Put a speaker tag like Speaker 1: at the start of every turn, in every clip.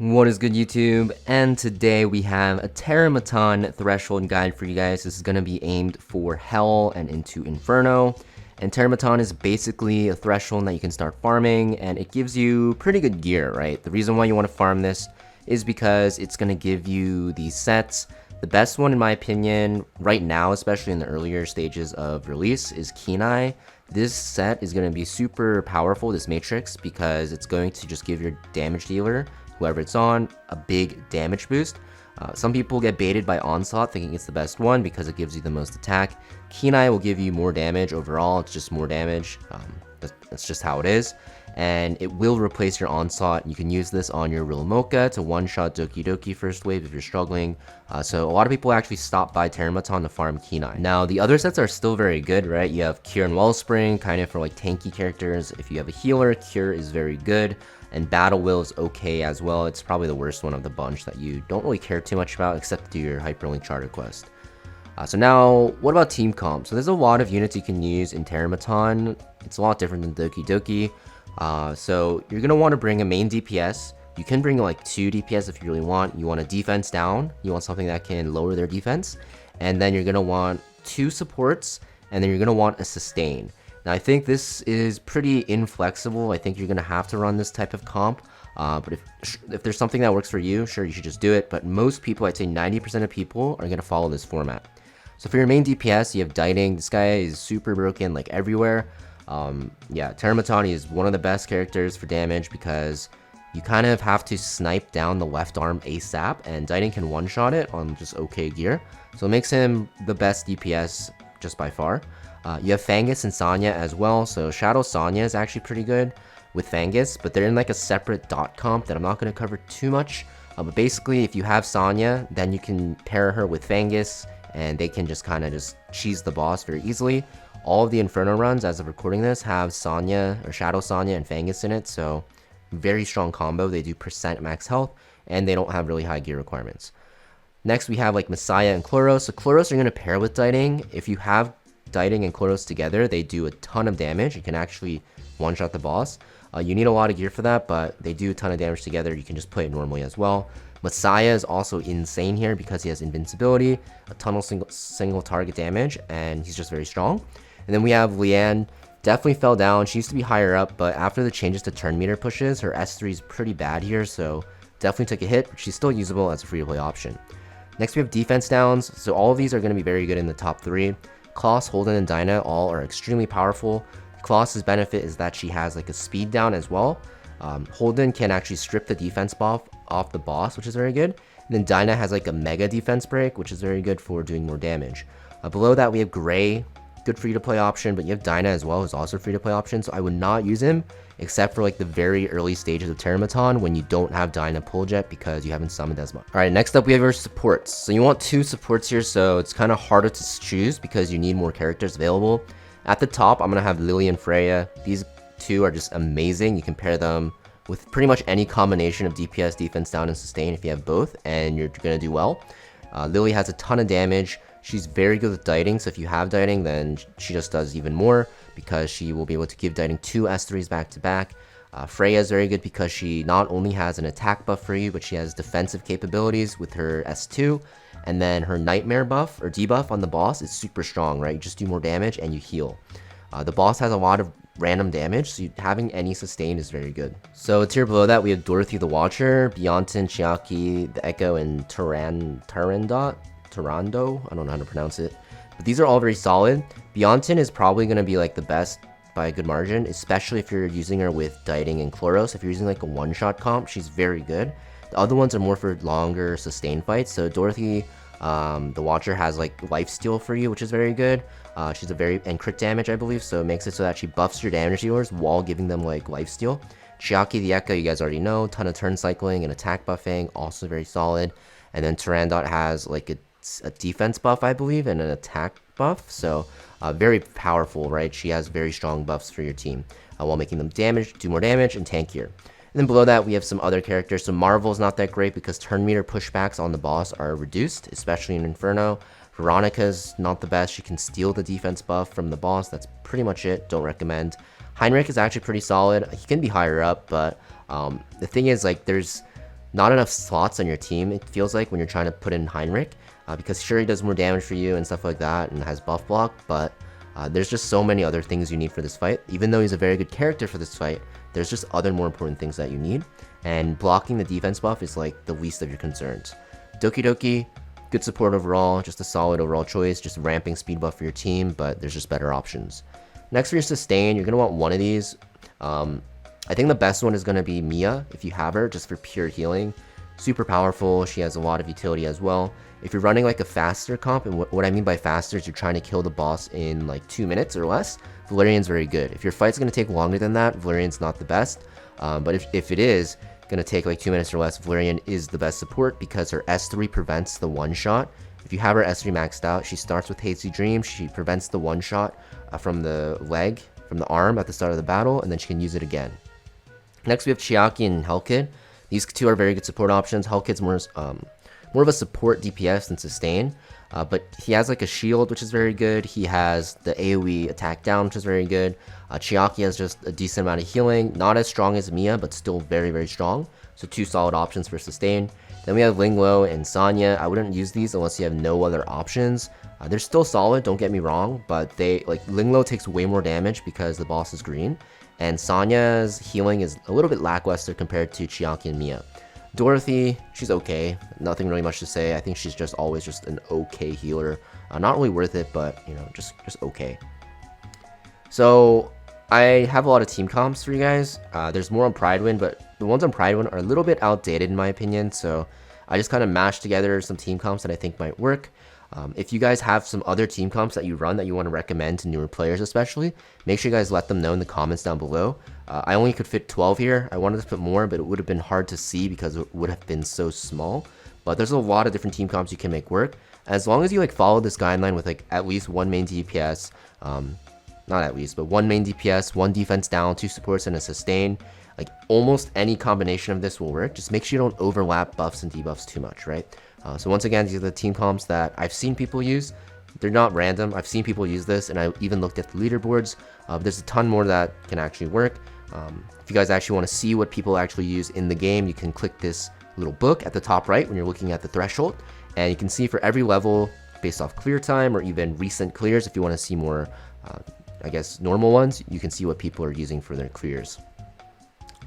Speaker 1: What is good, YouTube? And today we have a TERRORMATON threshold guide for you guys. This is going to be aimed for Hell and into Inferno. And TERRORMATON is basically a threshold that you can start farming, and it gives you pretty good gear, right? The reason why you want to farm this is because it's going to give you these sets. The best one, in my opinion, right now, especially in the earlier stages of release, is Kenai. This set is going to be super powerful, this matrix, because it's going to just give your damage dealer, whoever it's on, a big damage boost. Some people get baited by Onslaught thinking it's the best one because it gives you the most attack. Kenai will give you more damage overall, it's just more damage. That's just how it is. And it will replace your Onslaught. You can use this on your Rillamocha to one-shot Doki Doki first wave if you're struggling. So a lot of people actually stop by TERRORMATON to farm Kenai. Now, the other sets are still very good, right? You have Cure and Wellspring, kind of for like tanky characters. If you have a healer, Cure is very good. And Battle Will is okay as well. It's probably the worst one of the bunch that you don't really care too much about, except to do your Hyperlink Charter quest. So now, what about Team Comp? So there's a lot of units you can use in TERRORMATON. It's a lot different than Doki Doki. So you're going to want to bring a main DPS. You can bring like 2 DPS if you really want. You want a defense down. You want something that can lower their defense. And then you're going to want 2 supports. And then you're going to want a sustain. Now, I think this is pretty inflexible. I think you're going to have to run this type of comp. But if there's something that works for you, sure, you should just do it. But most people, I'd say 90% of people, are going to follow this format. So for your main DPS, you have Dieting. This guy is super broken, like everywhere. Yeah, TERRORMATON is one of the best characters for damage because you kind of have to snipe down the left arm ASAP, and Dieting can one-shot it on just okay gear. So it makes him the best DPS just by far. You have Fangus and Sanya as well, so Shadow Sanya is actually pretty good with Fangus, but they're in like a separate dot comp that I'm not going to cover too much. But basically, if you have Sanya, then you can pair her with Fangus, and they can just kind of just cheese the boss very easily. All of the Inferno runs, as of recording this, have Sanya, or Shadow Sanya and Fangus in it, so very strong combo. They do percent max health, and they don't have really high gear requirements. Next, we have like Messiah and Chloros. So Chloros are going to pair with Dieting. If you have Dieting and Chloros together, they do a ton of damage. You can actually one-shot the boss. You need a lot of gear for that, but they do a ton of damage together. You can just play it normally as well. Messiah is also insane here because he has invincibility, a ton of single target damage, and he's just very strong. And then we have Leanne. Definitely fell down. She used to be higher up, but after the changes to turn meter pushes, her S3 is pretty bad here, so definitely took a hit, but she's still usable as a free-to-play option. Next, we have defense downs. So all of these are going to be very good in the top 3. Kloss, Holden, and Dinah all are extremely powerful. Kloss's benefit is that she has like a speed down as well. Holden can actually strip the defense buff off the boss, which is very good. And then Dinah has like a mega defense break, which is very good for doing more damage. Below that, we have Gray, good free-to-play option, but you have Dinah as well, who's also a free-to-play option. So I would not use him, except for like the very early stages of TERRORMATON when you don't have Dinah pull jet because you haven't summoned as much. Alright, next up we have our supports. So you want 2 supports here, so it's kind of harder to choose because you need more characters available. At the top, I'm going to have Lily and Freya. These 2 are just amazing. You can pair them with pretty much any combination of DPS, defense down, and sustain if you have both, and you're going to do well. Lily has a ton of damage. She's very good with Dieting, so if you have Dieting, then she just does even more because she will be able to give Dieting 2 S3s back to back. Freya is very good because she not only has an attack buff for you, but she has defensive capabilities with her S2, and then her Nightmare buff or debuff on the boss is super strong, right? You just do more damage and you heal. The boss has a lot of random damage, so having any sustain is very good. So a tier below that, we have Dorothy the Watcher, Beyontin, Chiaki, the Echo, and Turando. I don't know how to pronounce it. But these are all very solid. Beyontin is probably going to be like the best by a good margin, especially if you're using her with Dieting and Chloros. If you're using like a one-shot comp, she's very good. The other ones are more for longer sustained fights. So Dorothy, the Watcher, has like lifesteal for you, which is very good. She's and crit damage, I believe, so it makes it so that she buffs your damage dealers while giving them like lifesteal. Chiaki the Echo, you guys already know, ton of turn cycling and attack buffing, also very solid. And then Turandot has like a defense buff, I believe, and an attack buff, so very powerful, right? She has very strong buffs for your team while making them do more damage, and tankier. And then below that, we have some other characters. So Marvel's not that great because turn meter pushbacks on the boss are reduced, especially in Inferno. Veronica's not the best. She can steal the defense buff from the boss. That's pretty much it. Don't recommend. Heinrich is actually pretty solid. He can be higher up, but the thing is, like, there's not enough slots on your team, it feels like, when you're trying to put in Heinrich, because sure, he does more damage for you and stuff like that and has buff block, but there's just so many other things you need for this fight. Even though he's a very good character for this fight, there's just other more important things that you need, and blocking the defense buff is like the least of your concerns. Doki Doki, good support overall, just a solid overall choice, just ramping speed buff for your team, but there's just better options. Next, for your sustain, you're going to want one of these. I think the best one is going to be Mia, if you have her, just for pure healing. Super powerful, she has a lot of utility as well. If you're running like a faster comp, and what I mean by faster is you're trying to kill the boss in like 2 minutes or less, Valerian's very good. If your fight's going to take longer than that, Valerian's not the best. But if it is going to take like 2 minutes or less, Valerian is the best support because her S3 prevents the one-shot. If you have her S3 maxed out, she starts with Hazy Dream, she prevents the one-shot from the leg, from the arm at the start of the battle, and then she can use it again. Next, we have Chiaki and Hellkid. These two are very good support options. Hellkid's more of a support DPS than sustain, but he has like a shield, which is very good. He has the AoE attack down, which is very good. Chiaki has just a decent amount of healing, not as strong as Mia, but still very, very strong. So two solid options for sustain. Then we have Linglo and Sanya. I wouldn't use these unless you have no other options. They're still solid, don't get me wrong, but Linglo takes way more damage because the boss is green, and Sanya's healing is a little bit lackluster compared to Chiaki and Mia. Dorothy, she's okay, nothing really much to say. I think she's just always just an okay healer. Not really worth it, but you know, just okay. So I have a lot of team comps for you guys. There's more on Pridewind, but the ones on Pridewind are a little bit outdated in my opinion, so I just kind of mashed together some team comps that I think might work. If you guys have some other team comps that you run that you want to recommend to newer players especially, make sure you guys let them know in the comments down below. I only could fit 12 here. I wanted to put more, but it would have been hard to see because it would have been so small. But there's a lot of different team comps you can make work. As long as you like follow this guideline with like at least one main DPS, not at least, but one main DPS, one defense down, 2 supports, and a sustain. Like almost any combination of this will work. Just make sure you don't overlap buffs and debuffs too much, right? So once again, these are the team comps that I've seen people use. They're not random. I've seen people use this, and I even looked at the leaderboards. There's a ton more that can actually work. If you guys actually want to see what people actually use in the game, you can click this little book at the top right when you're looking at the threshold, and you can see for every level based off clear time or even recent clears. If you want to see more, I guess, normal ones, you can see what people are using for their clears.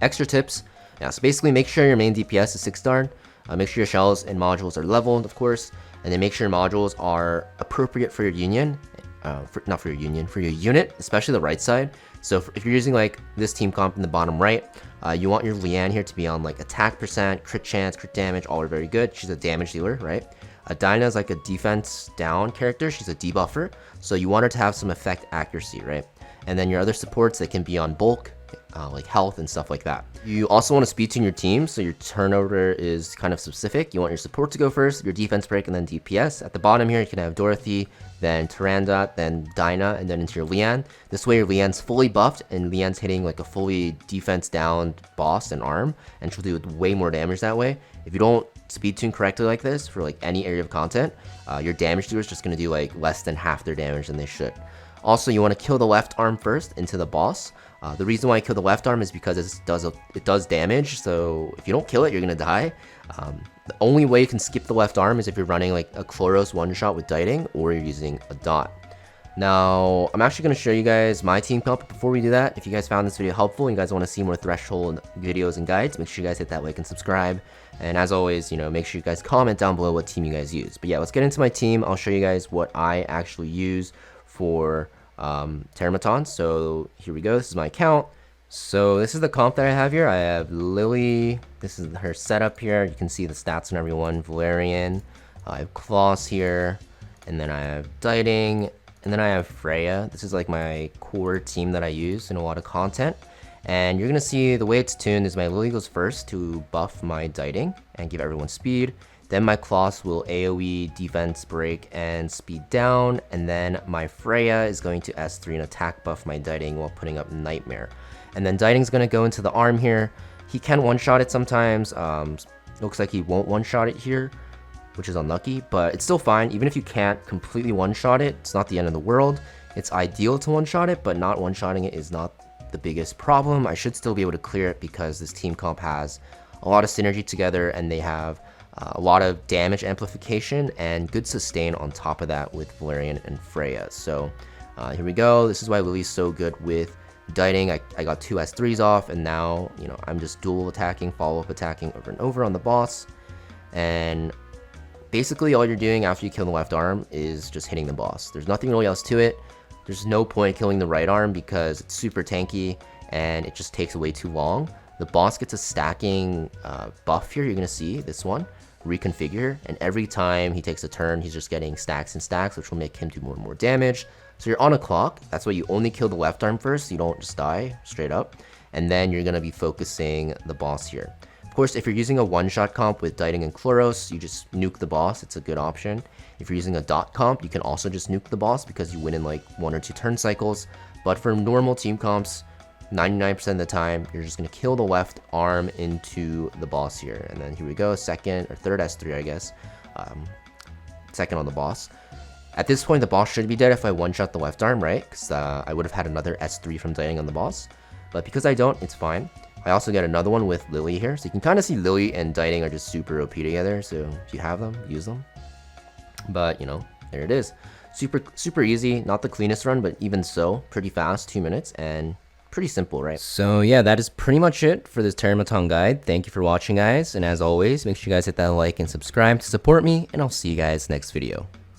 Speaker 1: Extra tips. Yeah, so basically make sure your main DPS is 6-star. Make sure your shells and modules are leveled, of course, and then make sure your modules are appropriate for your union, for your unit, especially the right side. So if you're using like this team comp in the bottom right, you want your Leanne here to be on like attack percent, crit chance, crit damage, all are very good. She's a damage dealer, right? Dinah is like a defense down character. She's a debuffer, so you want her to have some effect accuracy, right? And then your other supports, they can be on bulk, like health and stuff like that. You also want to speed tune your team, so your turnover is kind of specific. You want your support to go first, your defense break, and then DPS. At the bottom here, you can have Dorothy, then Tyrande, then Dinah, and then into your Leanne. This way your Leanne's fully buffed, and Leanne's hitting like a fully defense down boss and arm, and she'll do way more damage that way. If you don't speed tune correctly like this for like any area of content, your damage dealer is just going to do like less than half their damage than they should. Also, you want to kill the left arm first into the boss. The reason why I kill the left arm is because it does damage, so if you don't kill it, you're gonna die. The only way you can skip the left arm is if you're running like a Chloros one-shot with Diting, or you're using a dot. Now, I'm actually gonna show you guys my team comp, but before we do that, if you guys found this video helpful and you guys want to see more Threshold videos and guides, make sure you guys hit that like and subscribe. And as always, you know, make sure you guys comment down below what team you guys use. But yeah, let's get into my team. I'll show you guys what I actually use for TERRORMATON. So here we go. This is my account. So this is the comp that I have here. I have Lily. This is her setup here. You can see the stats on everyone. Valerian. I have Klaus here, and then I have Diting, and then I have Freya. This is like my core team that I use in a lot of content. And you're gonna see the way it's tuned is my Lily goes first to buff my Diting and give everyone speed. Then my Klaus will AoE, defense break, and speed down. And then my Freya is going to S3 and attack buff my Diting while putting up Nightmare. And then Diting's going to go into the arm here. He can one-shot it sometimes. Looks like he won't one-shot it here, which is unlucky. But it's still fine. Even if you can't completely one-shot it, it's not the end of the world. It's ideal to one-shot it, but not one-shotting it is not the biggest problem. I should still be able to clear it because this team comp has a lot of synergy together, and they have a lot of damage amplification and good sustain on top of that with Valerian and Freya. So here we go. This is why Lily's so good with Diting. I got 2 S3s off, and now, you know, I'm just dual attacking, follow-up attacking over and over on the boss. And basically all you're doing after you kill the left arm is just hitting the boss. There's nothing really else to it. There's no point killing the right arm because it's super tanky and it just takes way too long. The boss gets a stacking buff here. You're gonna see this one, reconfigure, and every time he takes a turn, he's just getting stacks and stacks, which will make him do more and more damage. So you're on a clock. That's why you only kill the left arm first, so you don't just die straight up. And then you're gonna be focusing the boss here. Of course, if you're using a one-shot comp with Diting and Chloros, you just nuke the boss. It's a good option. If you're using a dot comp, you can also just nuke the boss because you win in like 1 or 2 turn cycles. But for normal team comps, 99% of the time, you're just going to kill the left arm into the boss here. And then here we go, second or third S3, I guess. Second on the boss. At this point, the boss should be dead if I one-shot the left arm, right? Because I would have had another S3 from Diting on the boss. But because I don't, it's fine. I also get another one with Lily here. So you can kind of see Lily and Diting are just super OP together. So if you have them, use them. But, you know, there it is. Super easy. Not the cleanest run, but even so, pretty fast, 2 minutes. And pretty simple, right? So yeah, that is pretty much it for this Terrormaton guide. Thank you for watching, guys. And as always, make sure you guys hit that like and subscribe to support me. And I'll see you guys next video.